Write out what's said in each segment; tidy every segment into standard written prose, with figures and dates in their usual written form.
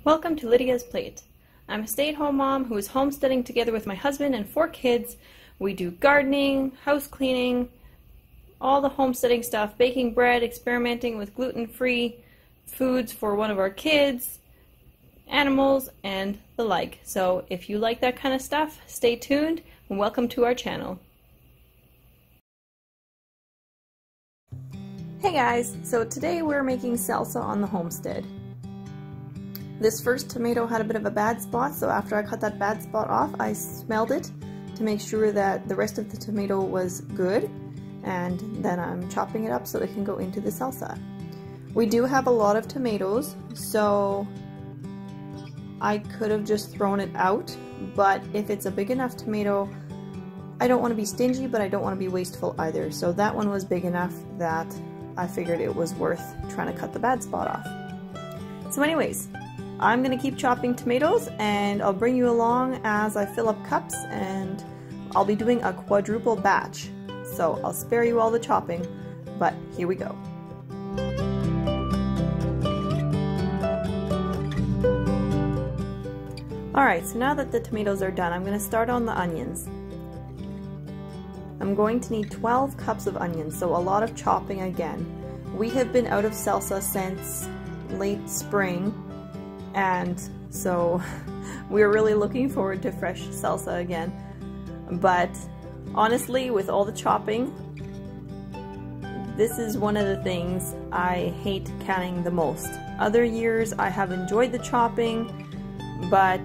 Welcome to Lydia's Plate. I'm a stay-at-home mom who is homesteading together with my husband and 4 kids. We do gardening, house cleaning, all the homesteading stuff, baking bread, experimenting with gluten-free foods for one of our kids, animals, and the like. So if you like that kind of stuff, stay tuned and welcome to our channel. Hey guys, so today we're making salsa on the homestead. This first tomato had a bit of a bad spot, so after I cut that bad spot off, I smelled it to make sure that the rest of the tomato was good, and then I'm chopping it up so it can go into the salsa. We do have a lot of tomatoes, so I could have just thrown it out, but if it's a big enough tomato, I don't want to be stingy, but I don't want to be wasteful either. So that one was big enough that I figured it was worth trying to cut the bad spot off. So anyways, I'm going to keep chopping tomatoes and I'll bring you along as I fill up cups, and I'll be doing a quadruple batch. So I'll spare you all the chopping, but here we go. Alright, so now that the tomatoes are done, I'm going to start on the onions. I'm going to need 12 cups of onions, so a lot of chopping again. We have been out of salsa since late spring, and so we're really looking forward to fresh salsa again. But honestly, with all the chopping, this is one of the things I hate canning the most. Other years I have enjoyed the chopping, but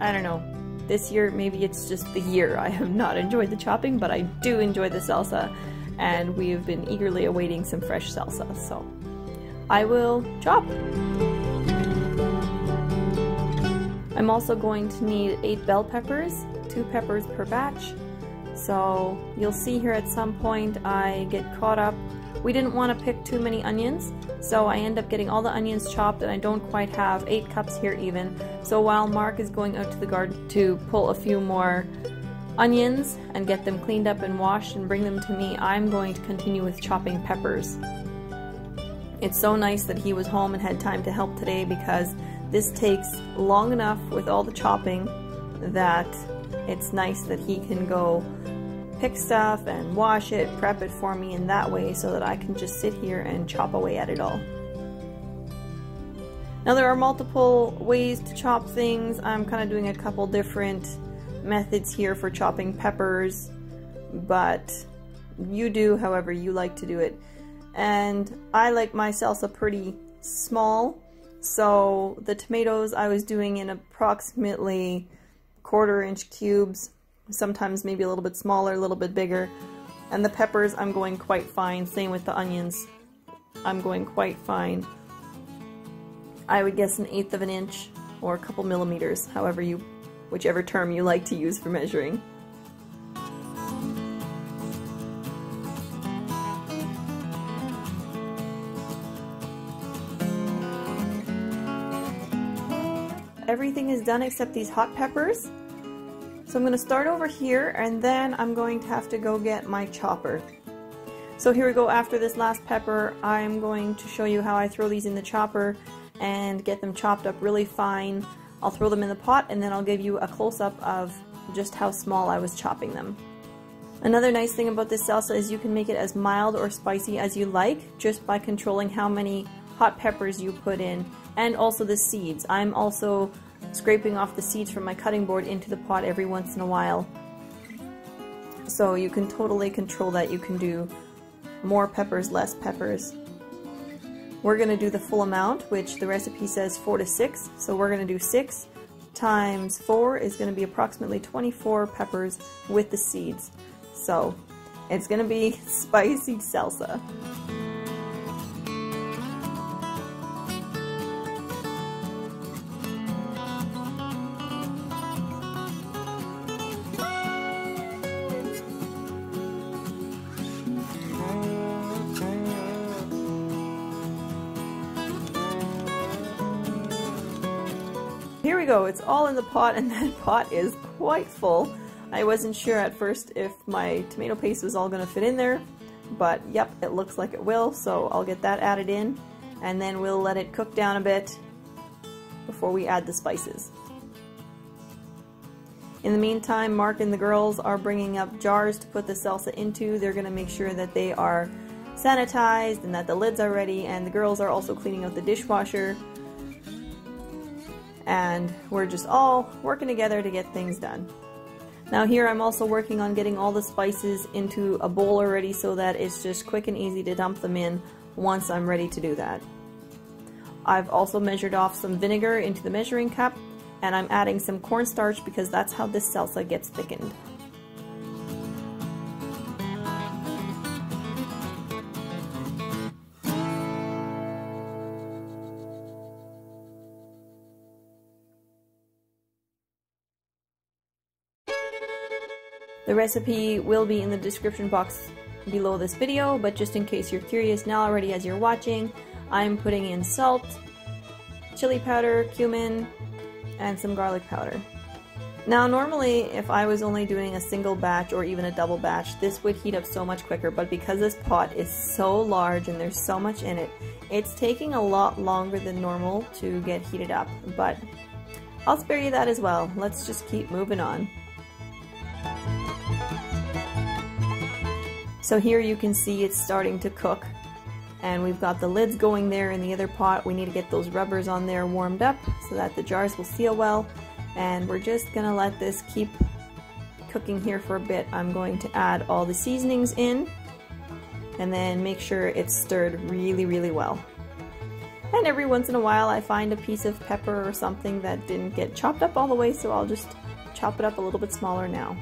I don't know. This year, maybe it's just the year I have not enjoyed the chopping, but I do enjoy the salsa, and we have been eagerly awaiting some fresh salsa, so I will chop. I'm also going to need 8 bell peppers, 2 peppers per batch. So you'll see here at some point I get caught up. We didn't want to pick too many onions, so I end up getting all the onions chopped, and I don't quite have 8 cups here even. So while Mark is going out to the garden to pull a few more onions and get them cleaned up and washed and bring them to me, I'm going to continue with chopping peppers. It's so nice that he was home and had time to help today, because this takes long enough with all the chopping that it's nice that he can go pick stuff and wash it, prep it for me in that way, so that I can just sit here and chop away at it all. Now there are multiple ways to chop things. I'm kind of doing a couple different methods here for chopping peppers, but you do however you like to do it. And I like my salsa pretty small, so the tomatoes I was doing in approximately 1/4 inch cubes, sometimes maybe a little bit smaller, a little bit bigger. And the peppers I'm going quite fine, same with the onions. I'm going quite fine. I would guess 1/8 of an inch or a couple millimeters, whichever term you like to use for measuring. Everything is done except these hot peppers. So I'm going to start over here, and then I'm going to have to go get my chopper. So here we go. After this last pepper, I'm going to show you how I throw these in the chopper and get them chopped up really fine. I'll throw them in the pot, and then I'll give you a close-up of just how small I was chopping them. Another nice thing about this salsa is you can make it as mild or spicy as you like, just by controlling how many hot peppers you put in, and also the seeds. I'm also scraping off the seeds from my cutting board into the pot every once in a while. So you can totally control that. You can do more peppers, less peppers. We're going to do the full amount, which the recipe says 4 to 6. So we're going to do 6 times 4 is going to be approximately 24 peppers with the seeds. So it's going to be spicy salsa. Here we go, it's all in the pot, and that pot is quite full. I wasn't sure at first if my tomato paste was all going to fit in there, but yep, it looks like it will, so I'll get that added in, and then we'll let it cook down a bit, before we add the spices. In the meantime, Mark and the girls are bringing up jars to put the salsa into. They're going to make sure that they are sanitized and that the lids are ready, and the girls are also cleaning out the dishwasher. And we're just all working together to get things done. Now here I'm also working on getting all the spices into a bowl already so that it's just quick and easy to dump them in once I'm ready to do that. I've also measured off some vinegar into the measuring cup, and I'm adding some cornstarch because that's how this salsa gets thickened. The recipe will be in the description box below this video, but just in case you're curious now already as you're watching, I'm putting in salt, chili powder, cumin, and some garlic powder. Now normally if I was only doing a single batch or even a double batch, this would heat up so much quicker, but because this pot is so large and there's so much in it, it's taking a lot longer than normal to get heated up, but I'll spare you that as well. Let's just keep moving on. So here you can see it's starting to cook, and we've got the lids going there in the other pot. We need to get those rubbers on there warmed up so that the jars will seal well, and we're just gonna let this keep cooking here for a bit. I'm going to add all the seasonings in and then make sure it's stirred really well. And every once in a while I find a piece of pepper or something that didn't get chopped up all the way, so I'll just chop it up a little bit smaller now.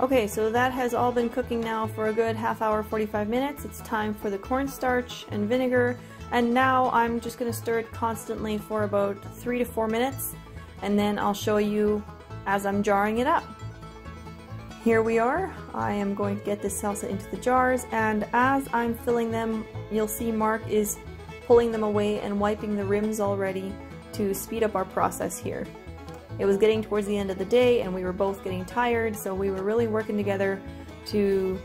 Okay, so that has all been cooking now for a good half hour, 45 minutes. It's time for the cornstarch and vinegar, and now I'm just going to stir it constantly for about 3 to 4 minutes, and then I'll show you as I'm jarring it up. Here we are. I am going to get this salsa into the jars, and as I'm filling them, you'll see Mark is pulling them away and wiping the rims already to speed up our process here. It was getting towards the end of the day and we were both getting tired, so we were really working together to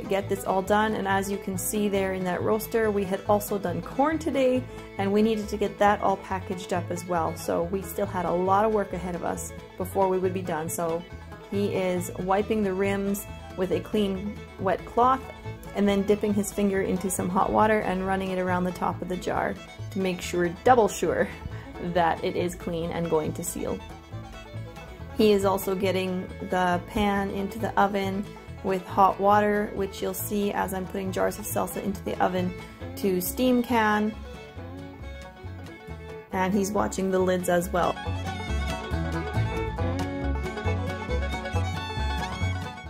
get this all done. And as you can see there in that roaster, we had also done corn today and we needed to get that all packaged up as well. So we still had a lot of work ahead of us before we would be done. So he is wiping the rims with a clean wet cloth and then dipping his finger into some hot water and running it around the top of the jar to make sure, double sure, that it is clean and going to seal. He is also getting the pan into the oven with hot water, which you'll see as I'm putting jars of salsa into the oven to steam can. And he's watching the lids as well.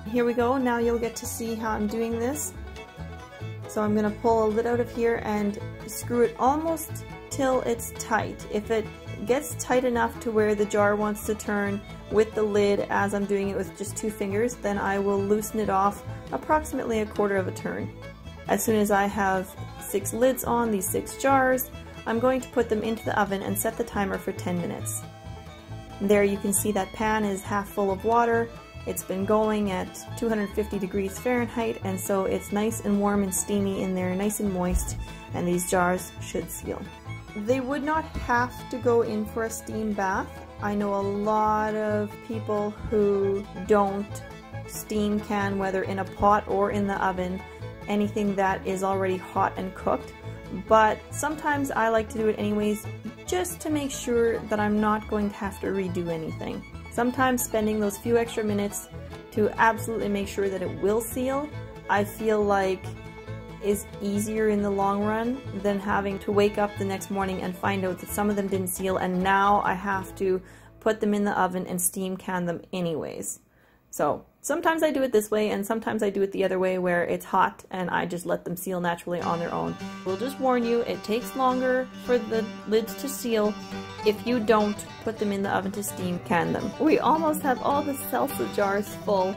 Here we go. Now you'll get to see how I'm doing this. So I'm going to pull a lid out of here and screw it almost till it's tight. If it gets tight enough to where the jar wants to turn with the lid as I'm doing it with just 2 fingers, then I will loosen it off approximately a quarter of a turn. As soon as I have 6 lids on these 6 jars, I'm going to put them into the oven and set the timer for 10 minutes. There you can see that pan is half full of water. It's been going at 250 degrees Fahrenheit, and so it's nice and warm and steamy in there, nice and moist, and these jars should seal. They would not have to go in for a steam bath. I know a lot of people who don't steam can, whether in a pot or in the oven, anything that is already hot and cooked, but sometimes I like to do it anyways just to make sure that I'm not going to have to redo anything. Sometimes spending those few extra minutes to absolutely make sure that it will seal, I feel like is easier in the long run than having to wake up the next morning and find out that some of them didn't seal and now I have to put them in the oven and steam can them anyways. So sometimes I do it this way and sometimes I do it the other way where it's hot and I just let them seal naturally on their own. We'll just warn you, it takes longer for the lids to seal if you don't put them in the oven to steam can them. We almost have all the salsa jars full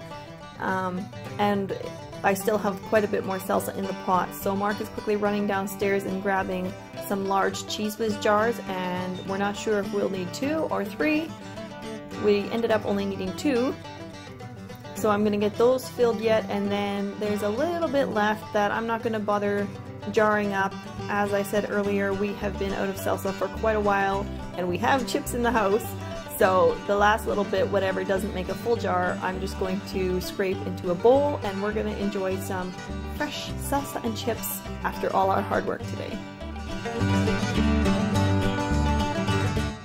and I still have quite a bit more salsa in the pot. So Mark is quickly running downstairs and grabbing some large cheese whiz jars, and we're not sure if we'll need 2 or 3. We ended up only needing 2. So I'm gonna get those filled yet, and then there's a little bit left that I'm not gonna bother jarring up. As I said earlier, we have been out of salsa for quite a while, and we have chips in the house. So the last little bit, whatever doesn't make a full jar, I'm just going to scrape into a bowl, and we're gonna enjoy some fresh salsa and chips after all our hard work today.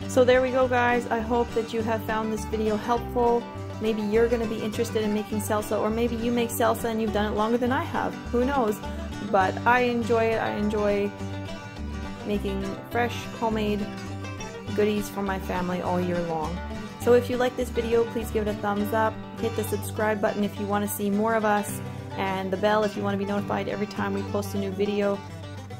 So there we go, guys. I hope that you have found this video helpful. Maybe you're going to be interested in making salsa, or maybe you make salsa and you've done it longer than I have. Who knows? But I enjoy it. I enjoy making fresh, homemade goodies for my family all year long. So if you like this video, please give it a thumbs up. Hit the subscribe button if you want to see more of us, and the bell if you want to be notified every time we post a new video.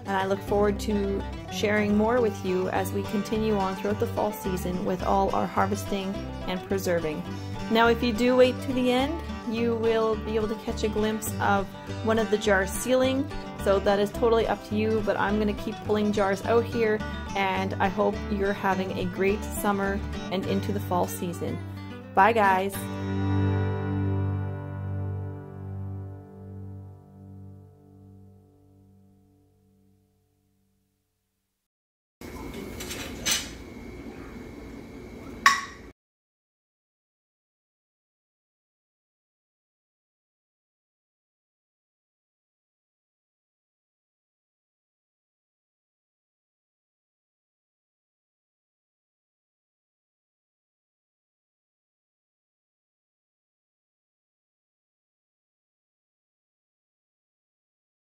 And I look forward to sharing more with you as we continue on throughout the fall season with all our harvesting and preserving. Now, if you do wait to the end, you will be able to catch a glimpse of one of the jars sealing. So that is totally up to you, but I'm going to keep pulling jars out here, and I hope you're having a great summer and into the fall season. Bye, guys!